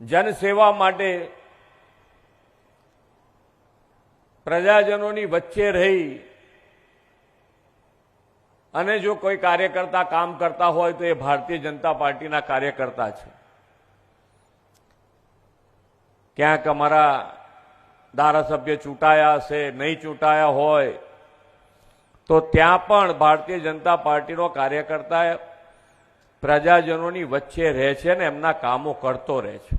જનસેવા માટે પ્રજાજનોની વચ્ચે રહી અને જો કોઈ કાર્યકર્તા કામ કરતા હોય તો એ ભારતીય જનતા પાર્ટીના કાર્યકર્તા છે। ક્યાંક અમારા ધારાસભ્ય ચૂંટાયા હશે, નહીં ચૂંટાયા હોય તો ત્યાં પણ ભારતીય જનતા પાર્ટીનો કાર્યકર્તા પ્રજાજનોની વચ્ચે રહે છે ને એમના કામો કરતો રહે છે।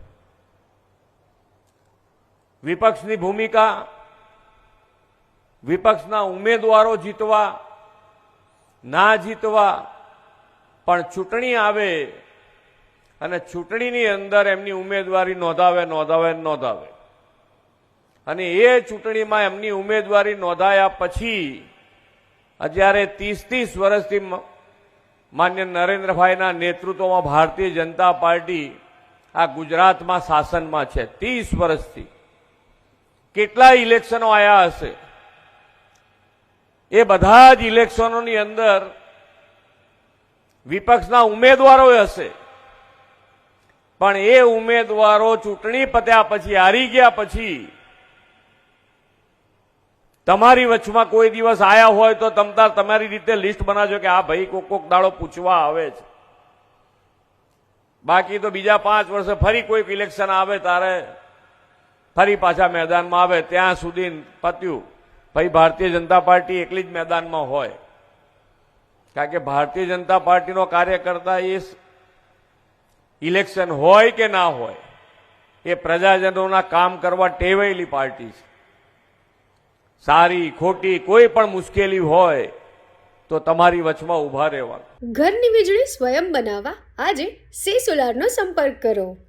વિપક્ષની ભૂમિકા, વિપક્ષના ઉમેદવારો જીતવા ના જીતવા, પણ ચૂંટણી આવે અને ચૂંટણીની અંદર એમની ઉમેદવારી નોંધાવે અને એ ચૂંટણીમાં એમની ઉમેદવારી નોંધાયા પછી અત્યારે 30 વર્ષથી માન્ય નરેન્દ્રભાઈના નેતૃત્વમાં ભારતીય જનતા પાર્ટી આ ગુજરાતમાં શાસનમાં છે। 30 વર્ષથી કેટલા ઇલેક્શનો આવ્યા હશે, એ બધા જ ઇલેક્શનોની અંદર વિપક્ષના ઉમેદવારો હશે, પણ એ ઉમેદવારો ચૂંટણી પત્યા પછી, હારી ગયા પછી તમારી વચમાં કોઈ દિવસ આયા હોય તો તમારી રીતે લિસ્ટ બનાવજો કે આ ભાઈ કોક દાડો પૂછવા આવે છે। બાકી તો બીજા 5 વર્ષે ફરી કોઈક ઇલેક્શન આવે તારે ફરી પાછા મેદાનમાં આવે, ત્યાં સુધી પત્યું। ભાઈ ભારતીય જનતા પાર્ટી એકલી જ મેદાનમાં હોય, કારણ કે ભારતીય જનતા પાર્ટીનો કાર્યકર્તા એ ઇલેક્શન હોય કે ના હોય એ પ્રજાજનોના કામ કરવા ટેવાયેલી પાર્ટી છે। સારી ખોટી કોઈ પણ મુશ્કેલી હોય તો તમારી વચમાં ઊભા રહેવાનું। ઘરની વીજળી સ્વયં બનાવવા આજે સે સોલારનો સંપર્ક કરો।